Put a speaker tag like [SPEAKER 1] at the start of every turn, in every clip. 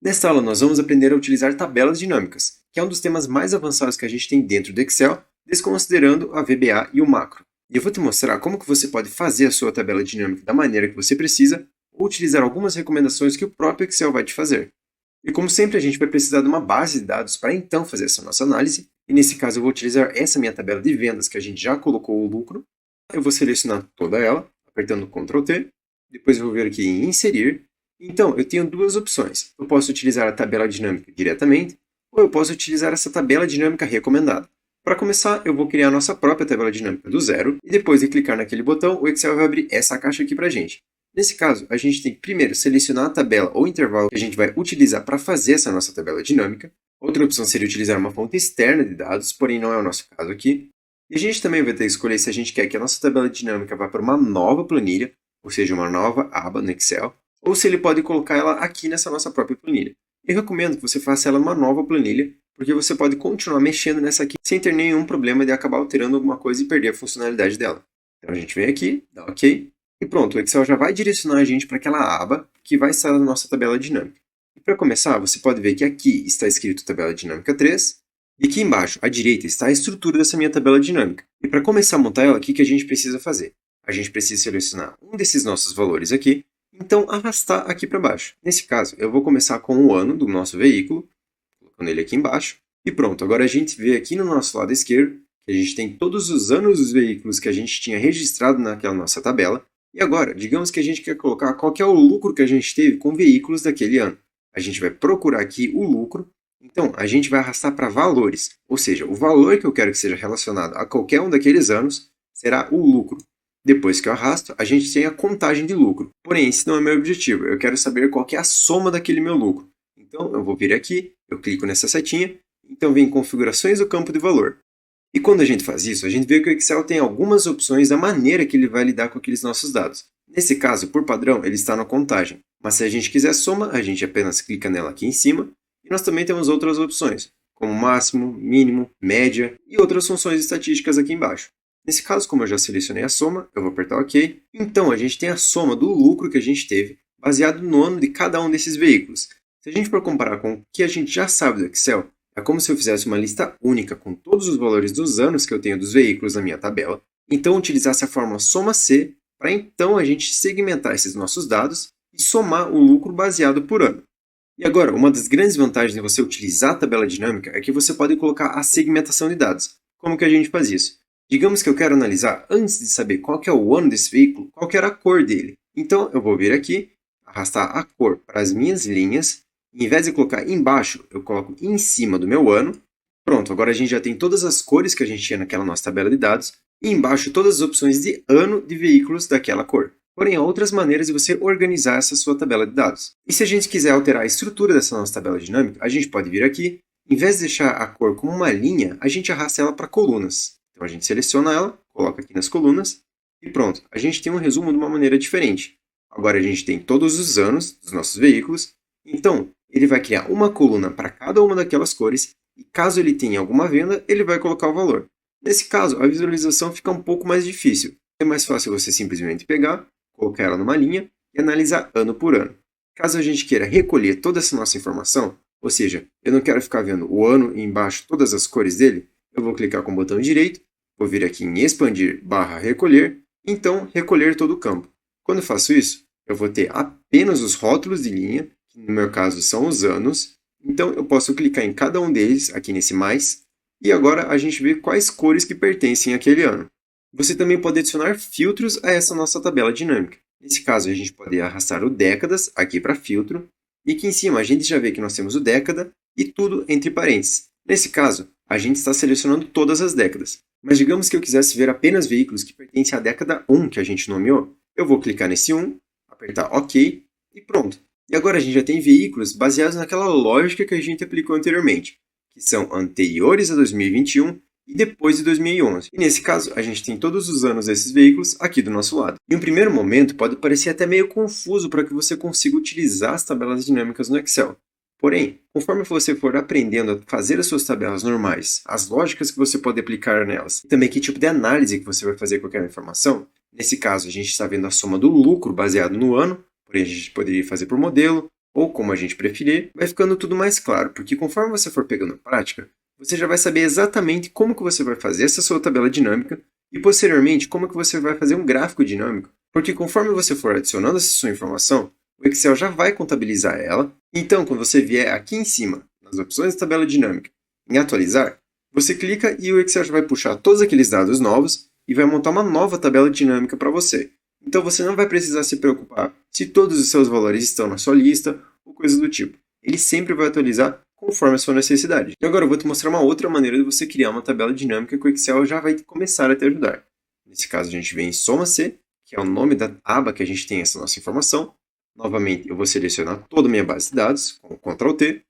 [SPEAKER 1] Nesta aula, nós vamos aprender a utilizar tabelas dinâmicas, que é um dos temas mais avançados que a gente tem dentro do Excel, desconsiderando a VBA e o macro. E eu vou te mostrar como que você pode fazer a sua tabela dinâmica da maneira que você precisa, ou utilizar algumas recomendações que o próprio Excel vai te fazer. E como sempre, a gente vai precisar de uma base de dados para então fazer essa nossa análise, e nesse caso eu vou utilizar essa minha tabela de vendas que a gente já colocou o lucro. Eu vou selecionar toda ela, apertando Ctrl T, depois eu vou vir aqui em Inserir. Então, eu tenho duas opções. Eu posso utilizar a tabela dinâmica diretamente, ou eu posso utilizar essa tabela dinâmica recomendada. Para começar, eu vou criar a nossa própria tabela dinâmica do zero, e depois de clicar naquele botão, o Excel vai abrir essa caixa aqui para a gente. Nesse caso, a gente tem que primeiro selecionar a tabela ou intervalo que a gente vai utilizar para fazer essa nossa tabela dinâmica. Outra opção seria utilizar uma fonte externa de dados, porém não é o nosso caso aqui. E a gente também vai ter que escolher se a gente quer que a nossa tabela dinâmica vá para uma nova planilha, ou seja, uma nova aba no Excel, ou se ele pode colocar ela aqui nessa nossa própria planilha. Eu recomendo que você faça ela numa nova planilha, porque você pode continuar mexendo nessa aqui sem ter nenhum problema de acabar alterando alguma coisa e perder a funcionalidade dela. Então a gente vem aqui, dá OK, e pronto, o Excel já vai direcionar a gente para aquela aba que vai estar na nossa tabela dinâmica. E para começar, você pode ver que aqui está escrito tabela dinâmica 3, e aqui embaixo, à direita, está a estrutura dessa minha tabela dinâmica. E para começar a montar ela, o que a gente precisa fazer? A gente precisa selecionar um desses nossos valores aqui, então arrastar aqui para baixo. Nesse caso, eu vou começar com o ano do nosso veículo, colocando ele aqui embaixo, e pronto. Agora a gente vê aqui no nosso lado esquerdo, que a gente tem todos os anos dos veículos que a gente tinha registrado naquela nossa tabela, e agora, digamos que a gente quer colocar qual que é o lucro que a gente teve com veículos daquele ano. A gente vai procurar aqui o lucro, então a gente vai arrastar para valores, ou seja, o valor que eu quero que seja relacionado a qualquer um daqueles anos será o lucro. Depois que eu arrasto, a gente tem a contagem de lucro. Porém, esse não é meu objetivo. Eu quero saber qual que é a soma daquele meu lucro. Então, eu vou vir aqui, eu clico nessa setinha, então vem configurações do campo de valor. E quando a gente faz isso, a gente vê que o Excel tem algumas opções da maneira que ele vai lidar com aqueles nossos dados. Nesse caso, por padrão, ele está na contagem. Mas se a gente quiser soma, a gente apenas clica nela aqui em cima. E nós também temos outras opções, como máximo, mínimo, média e outras funções estatísticas aqui embaixo. Nesse caso, como eu já selecionei a soma, eu vou apertar OK. Então, a gente tem a soma do lucro que a gente teve, baseado no ano de cada um desses veículos. Se a gente for comparar com o que a gente já sabe do Excel, é como se eu fizesse uma lista única com todos os valores dos anos que eu tenho dos veículos na minha tabela. Então, utilizasse a fórmula soma C para então a gente segmentar esses nossos dados e somar o lucro baseado por ano. E agora, uma das grandes vantagens de você utilizar a tabela dinâmica é que você pode colocar a segmentação de dados. Como que a gente faz isso? Digamos que eu quero analisar, antes de saber qual que é o ano desse veículo, qual que era a cor dele. Então, eu vou vir aqui, arrastar a cor para as minhas linhas, e em vez de colocar embaixo, eu coloco em cima do meu ano. Pronto, agora a gente já tem todas as cores que a gente tinha naquela nossa tabela de dados, e embaixo todas as opções de ano de veículos daquela cor. Porém, há outras maneiras de você organizar essa sua tabela de dados. E se a gente quiser alterar a estrutura dessa nossa tabela dinâmica, a gente pode vir aqui, em vez de deixar a cor como uma linha, a gente arrasta ela para colunas. Então a gente seleciona ela, coloca aqui nas colunas e pronto. A gente tem um resumo de uma maneira diferente. Agora a gente tem todos os anos dos nossos veículos. Então ele vai criar uma coluna para cada uma daquelas cores e caso ele tenha alguma venda, ele vai colocar o valor. Nesse caso, a visualização fica um pouco mais difícil. É mais fácil você simplesmente pegar, colocar ela numa linha e analisar ano por ano. Caso a gente queira recolher toda essa nossa informação, ou seja, eu não quero ficar vendo o ano e embaixo todas as cores dele, eu vou clicar com o botão direito, vou vir aqui em expandir / recolher, então recolher todo o campo. Quando eu faço isso, eu vou ter apenas os rótulos de linha, que no meu caso são os anos, então eu posso clicar em cada um deles, aqui nesse mais, e agora a gente vê quais cores que pertencem àquele ano. Você também pode adicionar filtros a essa nossa tabela dinâmica. Nesse caso, a gente pode arrastar o décadas aqui para filtro, e aqui em cima a gente já vê que nós temos o década e tudo entre parênteses. Nesse caso, a gente está selecionando todas as décadas. Mas digamos que eu quisesse ver apenas veículos que pertencem à década 1 que a gente nomeou. Eu vou clicar nesse 1, apertar OK e pronto. E agora a gente já tem veículos baseados naquela lógica que a gente aplicou anteriormente, que são anteriores a 2021 e depois de 2011. E nesse caso, a gente tem todos os anos desses veículos aqui do nosso lado. Em um primeiro momento, pode parecer até meio confuso para que você consiga utilizar as tabelas dinâmicas no Excel. Porém, conforme você for aprendendo a fazer as suas tabelas normais, as lógicas que você pode aplicar nelas, e também que tipo de análise que você vai fazer com aquela informação, nesse caso a gente está vendo a soma do lucro baseado no ano, porém a gente poderia fazer por modelo, ou como a gente preferir, vai ficando tudo mais claro, porque conforme você for pegando a prática, você já vai saber exatamente como que você vai fazer essa sua tabela dinâmica e posteriormente como que você vai fazer um gráfico dinâmico, porque conforme você for adicionando essa sua informação, o Excel já vai contabilizar ela. Então, quando você vier aqui em cima, nas opções da tabela dinâmica, em atualizar, você clica e o Excel já vai puxar todos aqueles dados novos e vai montar uma nova tabela dinâmica para você. Então você não vai precisar se preocupar se todos os seus valores estão na sua lista ou coisa do tipo. Ele sempre vai atualizar conforme a sua necessidade. E agora eu vou te mostrar uma outra maneira de você criar uma tabela dinâmica que o Excel já vai começar a te ajudar. Nesse caso a gente vem em Soma C, que é o nome da aba que a gente tem essa nossa informação. Novamente eu vou selecionar toda a minha base de dados com Ctrl T.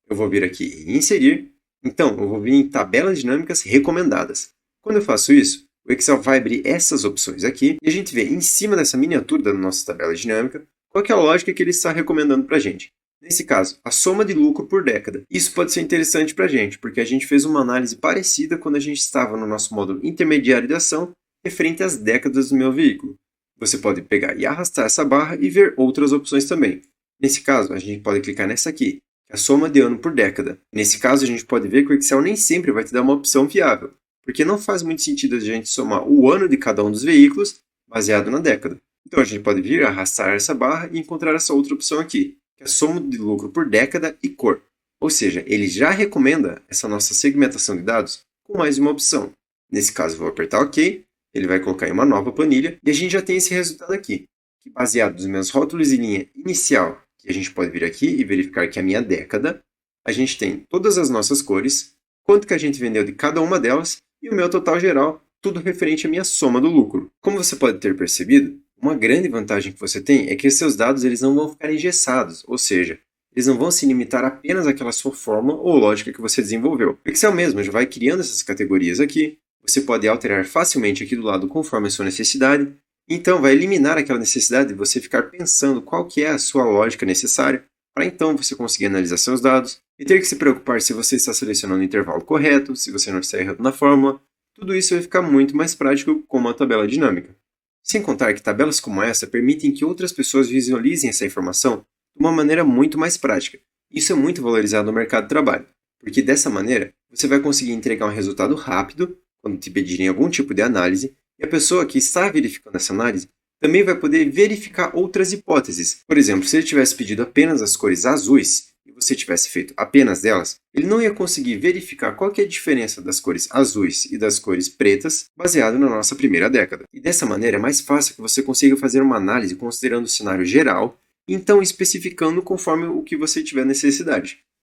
[SPEAKER 1] Eu vou vir aqui em Inserir. Então eu vou vir em Tabelas Dinâmicas Recomendadas. Quando eu faço isso, o Excel vai abrir essas opções aqui e a gente vê em cima dessa miniatura da nossa tabela dinâmica qual é a lógica que ele está recomendando para a gente. Nesse caso, a soma de lucro por década. Isso pode ser interessante para a gente, porque a gente fez uma análise parecida quando a gente estava no nosso módulo intermediário de ação referente às décadas do meu veículo. Você pode pegar e arrastar essa barra e ver outras opções também. Nesse caso, a gente pode clicar nessa aqui, que é a soma de ano por década. Nesse caso, a gente pode ver que o Excel nem sempre vai te dar uma opção viável, porque não faz muito sentido a gente somar o ano de cada um dos veículos baseado na década. Então a gente pode vir arrastar essa barra e encontrar essa outra opção aqui, que é a soma de lucro por década e cor. Ou seja, ele já recomenda essa nossa segmentação de dados com mais uma opção. Nesse caso eu vou apertar OK, ele vai colocar em uma nova planilha e a gente já tem esse resultado aqui, que baseado nos meus rótulos de linha inicial, que a gente pode vir aqui e verificar que é a minha década, a gente tem todas as nossas cores, quanto que a gente vendeu de cada uma delas, e o meu total geral, tudo referente à minha soma do lucro. Como você pode ter percebido, uma grande vantagem que você tem é que os seus dados eles não vão ficar engessados, ou seja, eles não vão se limitar apenas àquela sua fórmula ou lógica que você desenvolveu. O Excel mesmo já vai criando essas categorias aqui, você pode alterar facilmente aqui do lado conforme a sua necessidade, então vai eliminar aquela necessidade de você ficar pensando qual que é a sua lógica necessária para então você conseguir analisar seus dados e ter que se preocupar se você está selecionando o intervalo correto, se você não está errando na fórmula. Tudo isso vai ficar muito mais prático com uma tabela dinâmica. Sem contar que tabelas como essa permitem que outras pessoas visualizem essa informação de uma maneira muito mais prática. Isso é muito valorizado no mercado de trabalho, porque dessa maneira você vai conseguir entregar um resultado rápido quando te pedirem algum tipo de análise, e a pessoa que está verificando essa análise também vai poder verificar outras hipóteses. Por exemplo, se ele tivesse pedido apenas as cores azuis e você tivesse feito apenas delas, ele não ia conseguir verificar qual que é a diferença das cores azuis e das cores pretas baseado na nossa primeira década. E dessa maneira é mais fácil que você consiga fazer uma análise considerando o cenário geral e então especificando conforme o que você tiver necessidade.